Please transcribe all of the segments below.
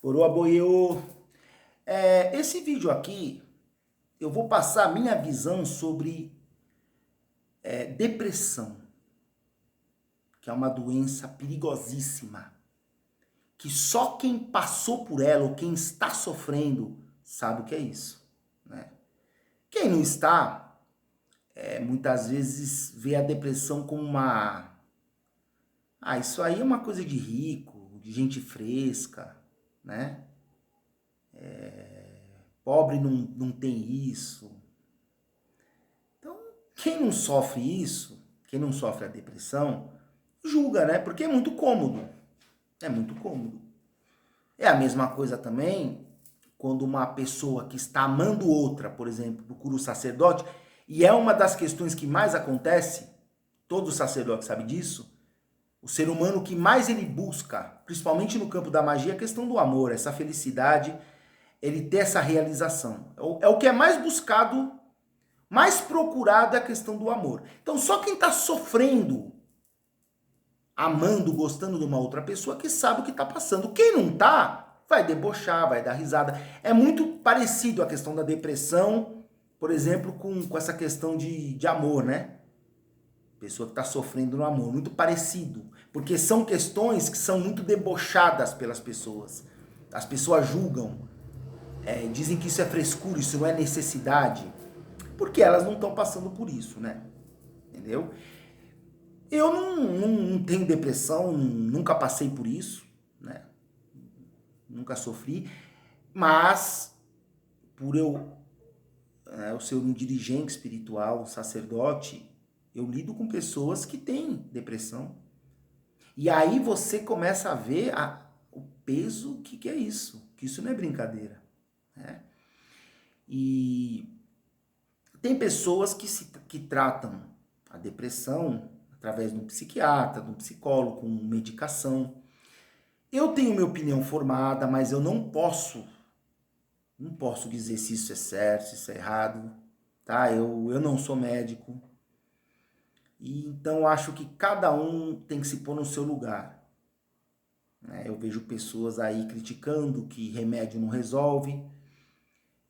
Coroa Boiô. Esse vídeo aqui, eu vou passar a minha visão sobre depressão, que é uma doença perigosíssima, que só quem passou por ela ou quem está sofrendo sabe o que é isso, né? Quem não está, muitas vezes vê a depressão como uma... isso aí é uma coisa de rico, de gente fresca, né? Pobre não tem isso. Então, quem não sofre isso, quem não sofre a depressão, julga, né? Porque é muito cômodo. É muito cômodo. É a mesma coisa também quando uma pessoa que está amando outra, por exemplo, procura o sacerdote, e é uma das questões que mais acontece, todo sacerdote sabe disso, o ser humano que mais ele busca, principalmente no campo da magia, é a questão do amor, essa felicidade, ele ter essa realização. É o que é mais buscado, mais procurado é a questão do amor. Então só quem está sofrendo, amando, gostando de uma outra pessoa, que sabe o que está passando. Quem não está, vai debochar, vai dar risada. É muito parecido a questão da depressão, por exemplo, com essa questão de amor, né? Pessoa que está sofrendo no amor, muito parecido. Porque são questões que são muito debochadas pelas pessoas. As pessoas julgam, dizem que isso é frescura, isso não é necessidade. Porque elas não estão passando por isso, né? Entendeu? Eu não tenho depressão, nunca passei por isso, né? Nunca sofri, mas por eu ser um dirigente espiritual, um sacerdote, eu lido com pessoas que têm depressão. E aí você começa a ver o peso que é isso, que isso não é brincadeira, né? E tem pessoas que tratam a depressão através de um psiquiatra, de um psicólogo, com medicação. Eu tenho minha opinião formada, mas eu não posso dizer se isso é certo, se isso é errado, tá? Eu não sou médico. E então acho que cada um tem que se pôr no seu lugar, né? Eu vejo pessoas aí criticando que remédio não resolve.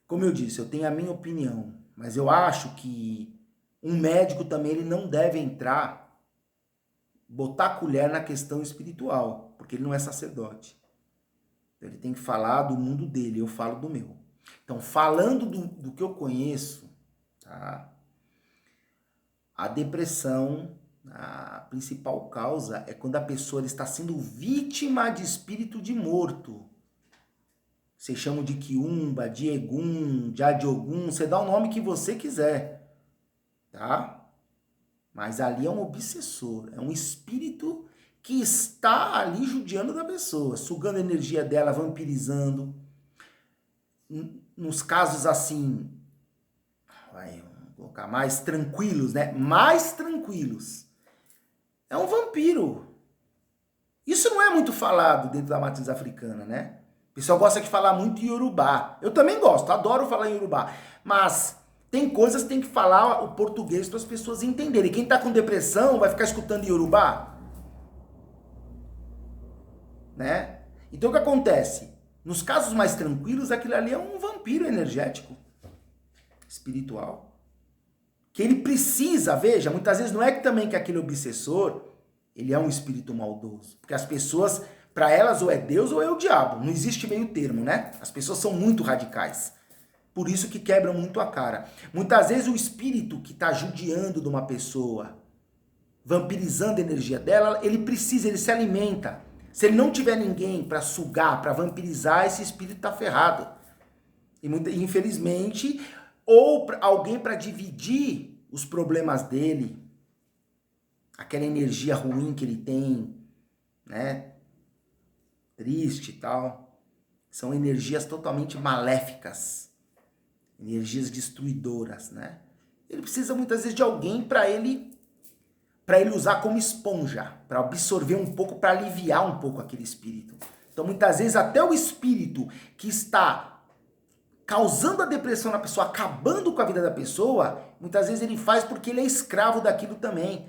Como eu disse, eu tenho a minha opinião, mas eu acho que um médico também ele não deve botar a colher na questão espiritual, porque ele não é sacerdote. Ele tem que falar do mundo dele, eu falo do meu. Então, falando do que eu conheço, tá? A depressão, a principal causa é quando a pessoa está sendo vítima de espírito de morto. Vocês chamam de quiumba, de egum, de adiogum, você dá o nome que você quiser, tá? Mas ali é um obsessor, é um espírito que está ali judiando da pessoa, sugando a energia dela, vampirizando. Nos casos assim, vamos colocar mais tranquilos, né? Mais tranquilos. É um vampiro. Isso não é muito falado dentro da matriz africana, né? O pessoal gosta de falar muito em Yorubá. Eu também gosto, adoro falar em Yorubá. Mas tem coisas que tem que falar o português para as pessoas entenderem. Quem está com depressão vai ficar escutando Yorubá, né? Então o que acontece? Nos casos mais tranquilos, aquilo ali é um vampiro energético, espiritual. Que ele precisa, veja, muitas vezes não é que também que aquele obsessor, ele é um espírito maldoso. Porque as pessoas, para elas, ou é Deus ou é o diabo. Não existe meio termo, né? As pessoas são muito radicais. Por isso que quebram muito a cara. Muitas vezes o espírito que está judiando de uma pessoa, vampirizando a energia dela, ele se alimenta. Se ele não tiver ninguém para sugar, para vampirizar, esse espírito está ferrado. E infelizmente, ou alguém para dividir os problemas dele, aquela energia ruim que ele tem, né? Triste e tal. São energias totalmente maléficas. Energias destruidoras, né? Ele precisa muitas vezes de alguém para ele usar como esponja, para absorver um pouco, para aliviar um pouco aquele espírito. Então muitas vezes até o espírito que está causando a depressão na pessoa, acabando com a vida da pessoa, muitas vezes ele faz porque ele é escravo daquilo também.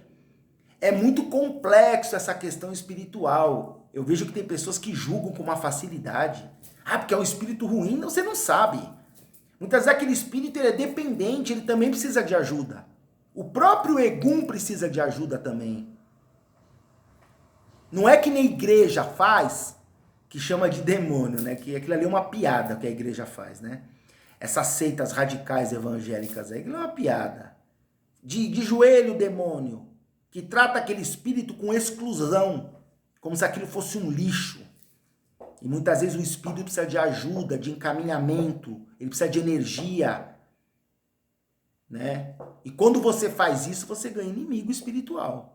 É muito complexo essa questão espiritual. Eu vejo que tem pessoas que julgam com uma facilidade. Ah, porque é um espírito ruim? Não, você não sabe. Muitas vezes aquele espírito ele é dependente, ele também precisa de ajuda. O próprio Egum precisa de ajuda também. Não é que nem a igreja faz, que chama de demônio, né? Que aquilo ali é uma piada que a igreja faz, né? Essas seitas radicais evangélicas aí, aquilo é uma piada. De joelho, demônio, que trata aquele espírito com exclusão, como se aquilo fosse um lixo. E muitas vezes o espírito precisa de ajuda, de encaminhamento, ele precisa de energia, né? E quando você faz isso, você ganha inimigo espiritual.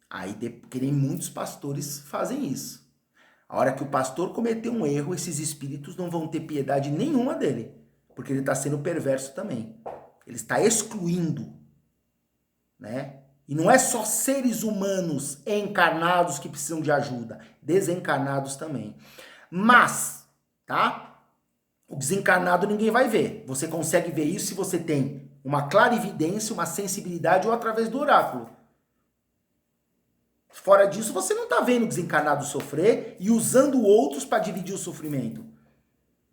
Aí, que nem muitos pastores fazem isso. A hora que o pastor cometer um erro, esses espíritos não vão ter piedade nenhuma dele, porque ele está sendo perverso também. Ele está excluindo, né? E não é só seres humanos encarnados que precisam de ajuda, desencarnados também. Mas, tá? O desencarnado ninguém vai ver. Você consegue ver isso se você tem uma clarividência, uma sensibilidade ou através do oráculo. Fora disso, você não está vendo o desencarnado sofrer e usando outros para dividir o sofrimento.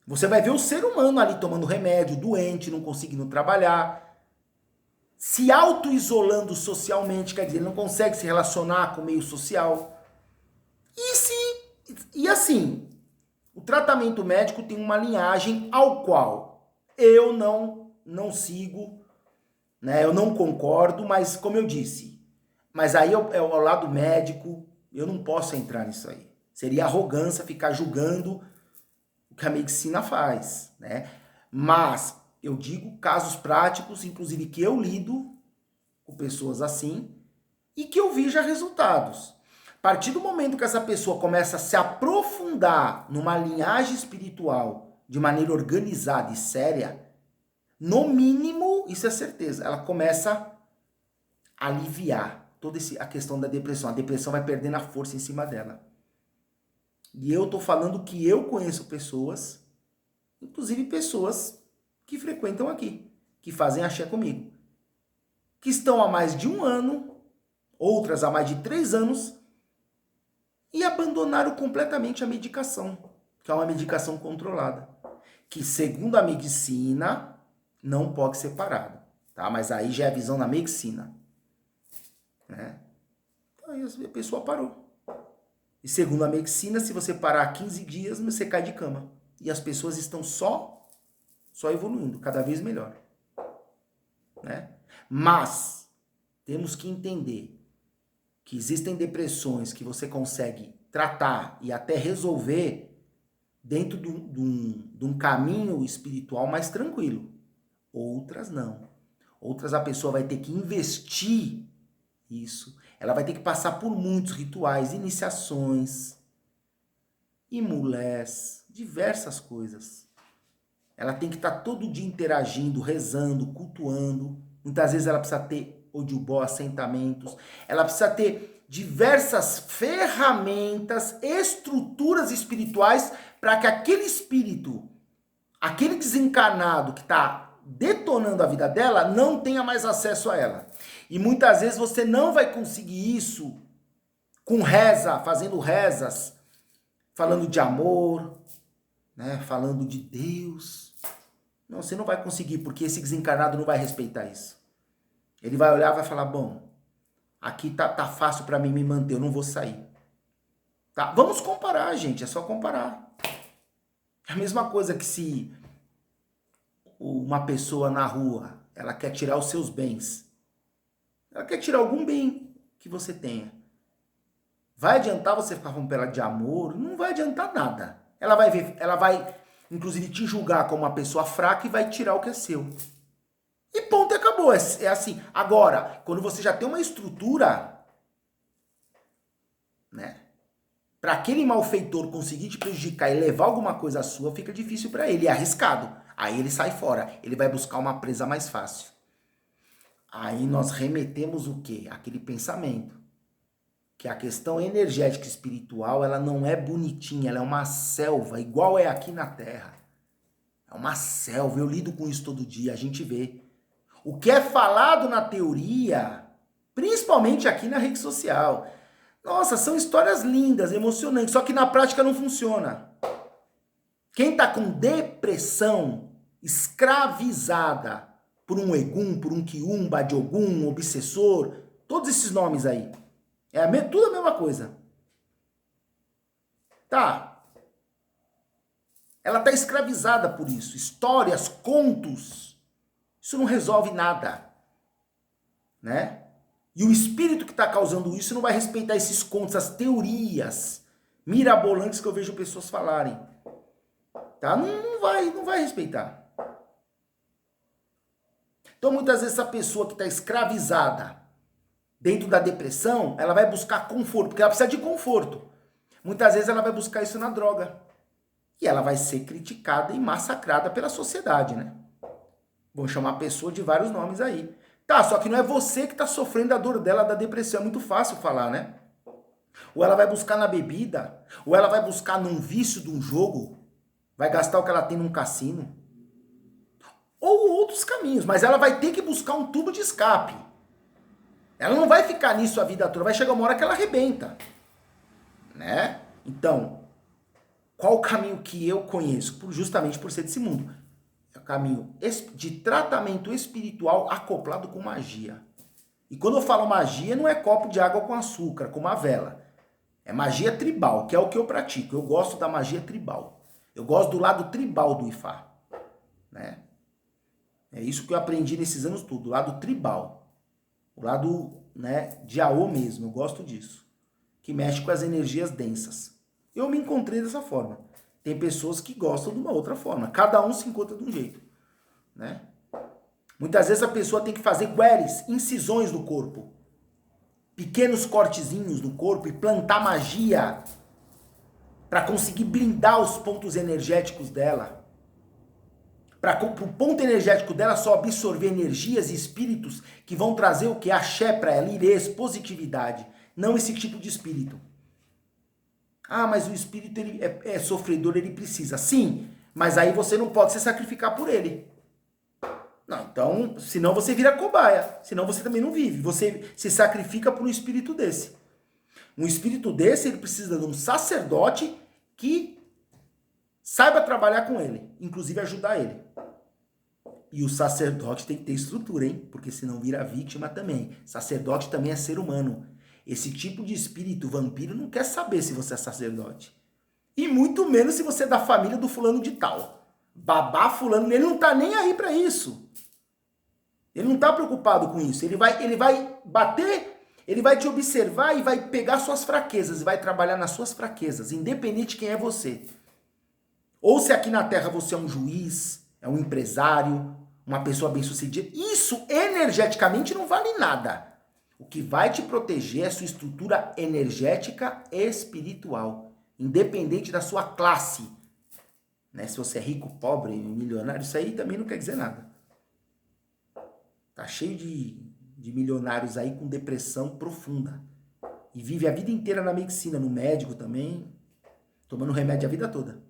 Você vai ver o ser humano ali tomando remédio, doente, não conseguindo trabalhar, se auto-isolando socialmente, quer dizer, ele não consegue se relacionar com o meio social. E assim, o tratamento médico tem uma linhagem ao qual eu não sigo, né? Eu não concordo, mas como eu disse, mas aí é o lado médico, eu não posso entrar nisso aí. Seria arrogância ficar julgando o que a medicina faz, né? Mas eu digo casos práticos, inclusive que eu lido com pessoas assim e que eu vi já resultados. A partir do momento que essa pessoa começa a se aprofundar numa linhagem espiritual de maneira organizada e séria, no mínimo, isso é certeza, ela começa a aliviar toda a questão da depressão. A depressão vai perdendo a força em cima dela. E eu tô falando que eu conheço pessoas, inclusive pessoas que frequentam aqui, que fazem axé comigo, que estão há mais de 1 ano, outras há mais de 3 anos, e abandonaram completamente a medicação, que é uma medicação controlada, que segundo a medicina não pode ser parada, tá? Mas aí já é a visão da medicina. Né? Então aí a pessoa parou. E segundo a medicina, se você parar 15 dias, você cai de cama. E as pessoas estão só evoluindo, cada vez melhor. Né? Mas temos que entender que existem depressões que você consegue tratar e até resolver dentro de um caminho espiritual mais tranquilo. Outras não. Outras a pessoa vai ter que investir isso. Ela vai ter que passar por muitos rituais, iniciações, imulés, diversas coisas. Ela tem que estar todo dia interagindo, rezando, cultuando. Muitas vezes ela precisa ter ojubó, assentamentos. Ela precisa ter diversas ferramentas, estruturas espirituais para que aquele espírito, aquele desencarnado que está detonando a vida dela, não tenha mais acesso a ela. E muitas vezes você não vai conseguir isso com reza, fazendo rezas, falando de amor, né, falando de Deus. Não, você não vai conseguir, porque esse desencarnado não vai respeitar isso. Ele vai olhar e vai falar, bom, aqui tá fácil para mim me manter, eu não vou sair. Tá? Vamos comparar, gente, é só comparar. É a mesma coisa que se uma pessoa na rua, ela quer tirar os seus bens. Ela quer tirar algum bem que você tenha. Vai adiantar você ficar falando pra ela de amor? Não vai adiantar nada. Ela vai, inclusive, te julgar como uma pessoa fraca e vai tirar o que é seu. E ponto, acabou. É assim. Agora, quando você já tem uma estrutura, né? Para aquele malfeitor conseguir te prejudicar e levar alguma coisa sua, fica difícil para ele, é arriscado. Aí ele sai fora, ele vai buscar uma presa mais fácil. Aí nós remetemos o quê? Aquele pensamento. Que a questão energética e espiritual, ela não é bonitinha, ela é uma selva, igual é aqui na Terra. É uma selva, eu lido com isso todo dia, a gente vê. O que é falado na teoria, principalmente aqui na rede social, Nossa, são histórias lindas, emocionantes, só que na prática não funciona. Quem está com depressão escravizada por um Egum, por um Quiumba, de Ogum, um obsessor, todos esses nomes aí, tudo a mesma coisa. Tá. Ela está escravizada por isso. Histórias, contos, isso não resolve nada, né? E o espírito que está causando isso não vai respeitar esses contos, as teorias mirabolantes que eu vejo pessoas falarem. Tá? Não vai respeitar. Então, muitas vezes, essa pessoa que está escravizada dentro da depressão, ela vai buscar conforto, porque ela precisa de conforto. Muitas vezes, ela vai buscar isso na droga. E ela vai ser criticada e massacrada pela sociedade, né? Vão chamar a pessoa de vários nomes aí. Tá, só que não é você que está sofrendo a dor dela da depressão. É muito fácil falar, né? Ou ela vai buscar na bebida, ou ela vai buscar num vício de um jogo, vai gastar o que ela tem num cassino. Ou outros caminhos, mas ela vai ter que buscar um tubo de escape. Ela não vai ficar nisso a vida toda, vai chegar uma hora que ela arrebenta. Né? Então, qual o caminho que eu conheço? Justamente por ser desse mundo. É o caminho de tratamento espiritual acoplado com magia. E quando eu falo magia, não é copo de água com açúcar, com uma vela. É magia tribal, que é o que eu pratico. Eu gosto da magia tribal. Eu gosto do lado tribal do Ifá. Né? É isso que eu aprendi nesses anos tudo, o lado tribal. O lado, né, de Aô mesmo, eu gosto disso. Que mexe com as energias densas. Eu me encontrei dessa forma. Tem pessoas que gostam de uma outra forma. Cada um se encontra de um jeito. Né? Muitas vezes a pessoa tem que fazer queries, incisões no corpo. Pequenos cortezinhos no corpo e plantar magia para conseguir blindar os pontos energéticos dela. Para o ponto energético dela só absorver energias e espíritos que vão trazer o que? Axé para ela, irês, positividade. Não esse tipo de espírito. Ah, mas o espírito ele é sofredor, ele precisa. Sim, mas aí você não pode se sacrificar por ele. Não, então, senão você vira cobaia. Senão você também não vive. Você se sacrifica por um espírito desse. Um espírito desse, ele precisa de um sacerdote que saiba trabalhar com ele. Inclusive ajudar ele. E o sacerdote tem que ter estrutura, hein? Porque senão vira vítima também. Sacerdote também é ser humano. Esse tipo de espírito vampiro não quer saber se você é sacerdote. E muito menos se você é da família do fulano de tal. Babá fulano, ele não tá nem aí pra isso. Ele não tá preocupado com isso. Ele vai bater, ele vai te observar e vai pegar suas fraquezas e vai trabalhar nas suas fraquezas, independente de quem é você. Ou se aqui na Terra você é um juiz, é um empresário, uma pessoa bem-sucedida, isso energeticamente não vale nada. O que vai te proteger é sua estrutura energética e espiritual, independente da sua classe. Né? Se você é rico, pobre, milionário, isso aí também não quer dizer nada. Tá cheio de milionários aí com depressão profunda. E vive a vida inteira na medicina, no médico também, tomando remédio a vida toda.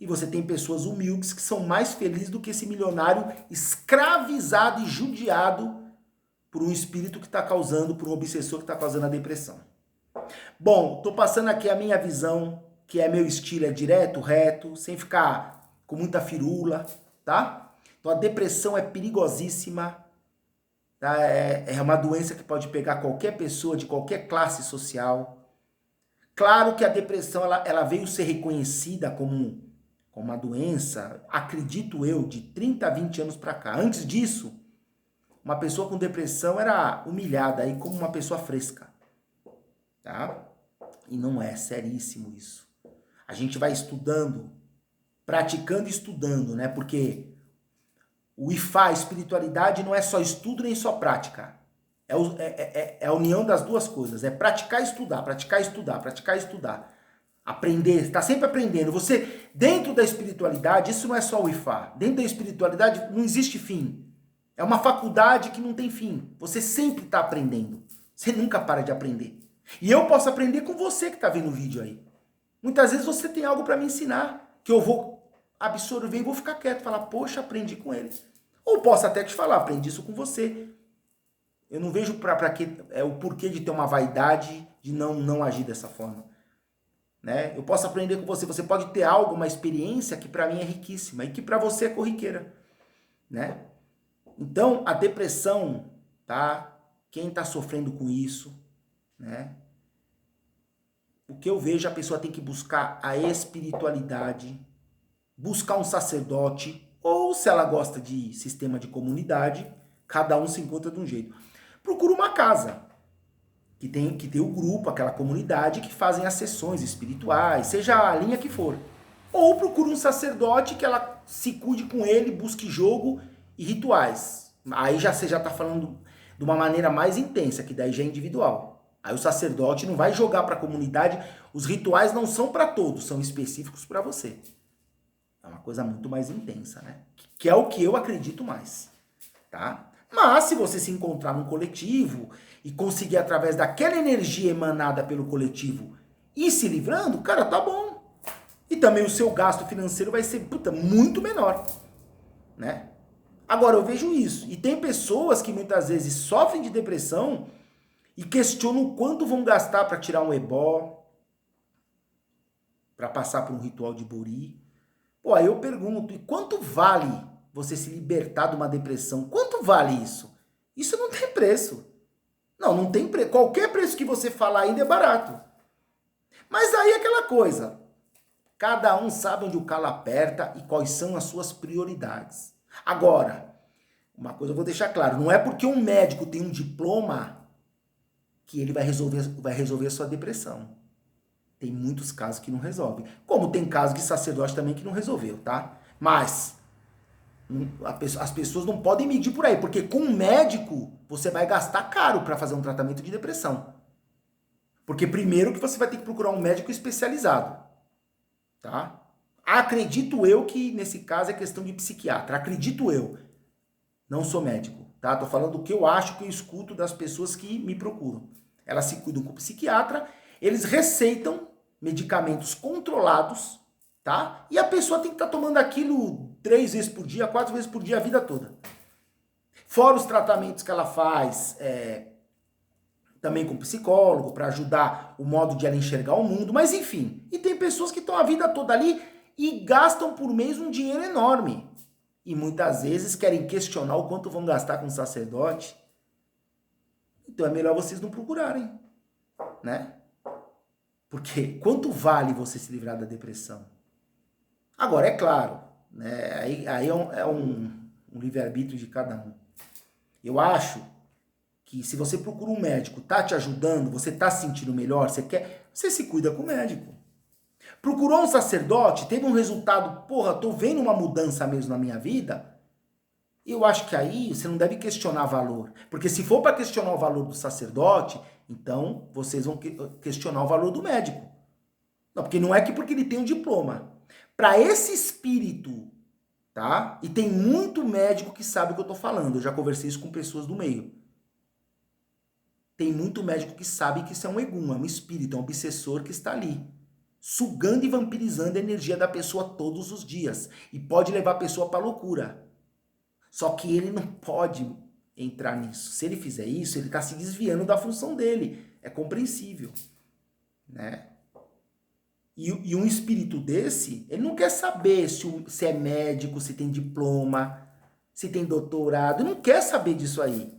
E você tem pessoas humildes que são mais felizes do que esse milionário escravizado e judiado por um espírito que está causando, por um obsessor que está causando a depressão. Bom, tô passando aqui a minha visão, que é meu estilo, é direto, reto, sem ficar com muita firula, tá? Então a depressão é perigosíssima, tá? É uma doença que pode pegar qualquer pessoa de qualquer classe social. Claro que a depressão ela veio ser reconhecida como uma doença, acredito eu, de 30 a 20 anos para cá. Antes disso, uma pessoa com depressão era humilhada aí como uma pessoa fresca, tá? E não é seríssimo isso. A gente vai estudando, praticando e estudando, né? Porque o Ifá, a espiritualidade, não é só estudo nem só prática. É a união das duas coisas. É praticar e estudar, praticar e estudar, praticar e estudar. Aprender, está sempre aprendendo. Você, dentro da espiritualidade, isso não é só o Ifá. Dentro da espiritualidade não existe fim. É uma faculdade que não tem fim. Você sempre está aprendendo. Você nunca para de aprender. E eu posso aprender com você que está vendo o vídeo aí. Muitas vezes você tem algo para me ensinar, que eu vou absorver e vou ficar quieto. Falar, poxa, aprendi com ele. Ou posso até te falar, aprendi isso com você. Eu não vejo o porquê de ter uma vaidade de não agir dessa forma. Né? Eu posso aprender com você, você pode ter algo, uma experiência que para mim é riquíssima e que para você é corriqueira. Né? Então, a depressão, tá? Quem está sofrendo com isso, né? O que eu vejo, a pessoa tem que buscar a espiritualidade, buscar um sacerdote, ou se ela gosta de sistema de comunidade, cada um se encontra de um jeito. Procura uma casa, que tem o grupo, aquela comunidade que fazem as sessões espirituais, seja a linha que for. Ou procura um sacerdote que ela se cuide com ele, busque jogo e rituais. Aí você já está falando de uma maneira mais intensa, que daí já é individual. Aí o sacerdote não vai jogar para a comunidade, os rituais não são para todos, são específicos para você. É uma coisa muito mais intensa, né? Que é o que eu acredito mais, tá? Mas se você se encontrar num coletivo e conseguir através daquela energia emanada pelo coletivo ir se livrando, cara, tá bom. E também o seu gasto financeiro vai ser, muito menor, né? Agora eu vejo isso, e tem pessoas que muitas vezes sofrem de depressão e questionam o quanto vão gastar para tirar um ebó, para passar por um ritual de bori. Pô, aí eu pergunto, e quanto vale você se libertar de uma depressão? Quanto vale isso? Isso não tem preço. Não tem preço. Qualquer preço que você falar ainda é barato. Mas aí é aquela coisa, cada um sabe onde o calo aperta e quais são as suas prioridades. Agora, uma coisa eu vou deixar claro, não é porque um médico tem um diploma que ele vai resolver a sua depressão. Tem muitos casos que não resolvem. Como tem casos de sacerdote também que não resolveu, tá? Mas as pessoas não podem medir por aí, porque com um médico você vai gastar caro para fazer um tratamento de depressão. Porque primeiro que você vai ter que procurar um médico especializado, tá? Acredito eu que nesse caso é questão de psiquiatra. Acredito eu. Não sou médico, tá? Tô falando do que eu acho, que eu escuto das pessoas que me procuram. Elas se cuidam com o psiquiatra, eles receitam medicamentos controlados, tá? E a pessoa tem que estar tomando aquilo 3 vezes por dia, 4 vezes por dia a vida toda. Fora os tratamentos que ela faz, também com psicólogo, para ajudar o modo de ela enxergar o mundo, mas enfim. E tem pessoas que estão a vida toda ali e gastam por mês um dinheiro enorme. E muitas vezes querem questionar o quanto vão gastar com o sacerdote. Então é melhor vocês não procurarem, né? Porque quanto vale você se livrar da depressão? Agora, é claro, né? Aí é um livre-arbítrio de cada um. Eu acho que se você procura um médico, tá te ajudando, você tá se sentindo melhor, você se cuida com o médico. Procurou um sacerdote, teve um resultado, tô vendo uma mudança mesmo na minha vida, eu acho que aí você não deve questionar valor. Porque se for para questionar o valor do sacerdote, então vocês vão questionar o valor do médico. Não, porque não é que porque ele tem um diploma. Para esse espírito, tá? E tem muito médico que sabe o que eu tô falando. Eu já conversei isso com pessoas do meio. Tem muito médico que sabe que isso é um egum, é um espírito, é um obsessor que está ali, sugando e vampirizando a energia da pessoa todos os dias. E pode levar a pessoa para loucura. Só que ele não pode entrar nisso. Se ele fizer isso, ele está se desviando da função dele. É compreensível, né? E um espírito desse, ele não quer saber se é médico, se tem diploma, se tem doutorado. Ele não quer saber disso aí.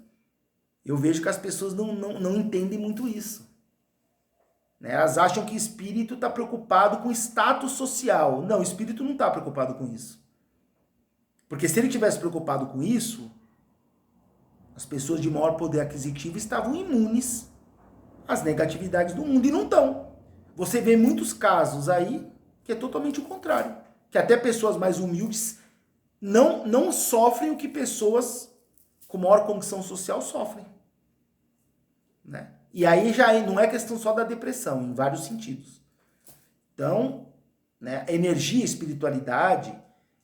Eu vejo que as pessoas não entendem muito isso. Né? Elas acham que espírito está preocupado com status social. Não, o espírito não está preocupado com isso. Porque se ele tivesse preocupado com isso, as pessoas de maior poder aquisitivo estavam imunes às negatividades do mundo e não estão. Você vê muitos casos aí que é totalmente o contrário. Que até pessoas mais humildes não sofrem o que pessoas com maior condição social sofrem. Né? E aí já não é questão só da depressão, em vários sentidos. Então, né, energia e espiritualidade,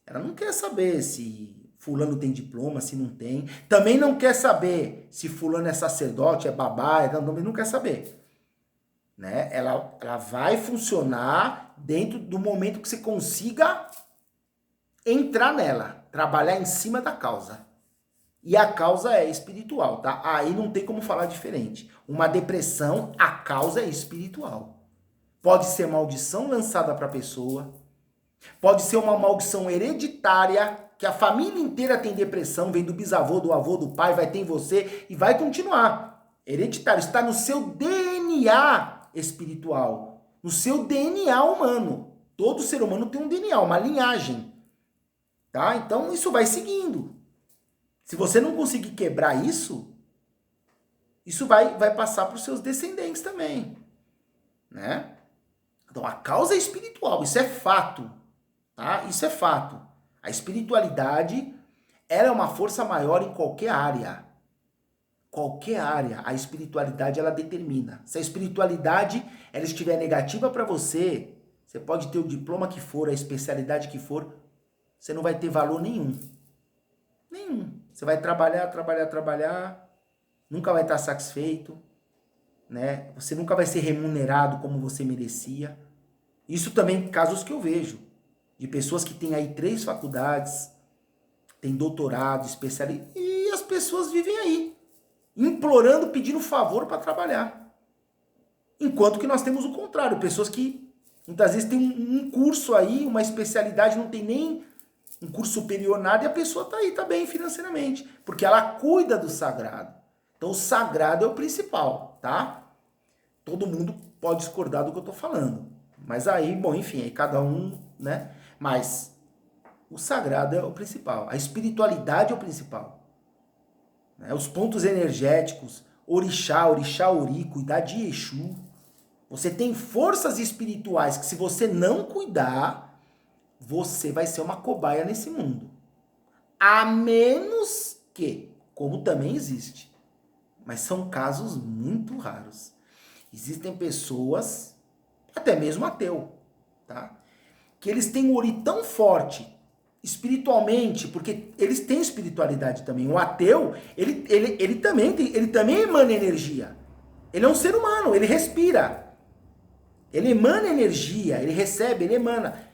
ela não quer saber se fulano tem diploma, se não tem. Também não quer saber se fulano é sacerdote, é babá, também não quer saber. Né? Ela vai funcionar dentro do momento que você consiga entrar nela, trabalhar em cima da causa. e a causa é espiritual, tá? Aí não tem como falar diferente. Uma depressão, a causa é espiritual. Pode ser maldição lançada para a pessoa, pode ser uma maldição hereditária, que a família inteira tem depressão, vem do bisavô, do avô, do pai, vai ter em você e vai continuar. Hereditário, está no seu DNA espiritual, no seu DNA humano. Todo ser humano tem um DNA, uma linhagem. Tá? Então isso vai seguindo. Se você não conseguir quebrar isso, isso vai passar para os seus descendentes também. Né? Então a causa é espiritual, isso é fato. Tá? Isso é fato. A espiritualidade, ela é uma força maior em qualquer área. Qualquer área, a espiritualidade ela determina. Se a espiritualidade ela estiver negativa para você, você pode ter o diploma que for, a especialidade que for, você não vai ter valor nenhum. Nenhum. Você vai trabalhar, nunca vai estar satisfeito, né? Você nunca vai ser remunerado como você merecia. Isso também casos que eu vejo, de pessoas que têm aí 3 faculdades, têm doutorado, especialidade, e as pessoas vivem aí, implorando, pedindo favor para trabalhar. Enquanto que nós temos o contrário, pessoas que muitas vezes têm um curso aí, uma especialidade, não tem nem um curso superior nada, e a pessoa tá aí, tá bem financeiramente, porque ela cuida do sagrado. Então o sagrado é o principal, tá? Todo mundo pode discordar do que eu tô falando. Mas aí, bom, enfim, aí cada um, né? Mas o sagrado é o principal, a espiritualidade é o principal. Né? Os pontos energéticos, orixá, ori, cuidar de Exu. Você tem forças espirituais que se você não cuidar, você vai ser uma cobaia nesse mundo. A menos que, como também existe, mas são casos muito raros. Existem pessoas, até mesmo ateu, tá? Que eles têm um ori tão forte, espiritualmente, porque eles têm espiritualidade também. O ateu, ele também emana energia. Ele é um ser humano, ele respira. Ele emana energia, ele recebe, ele emana.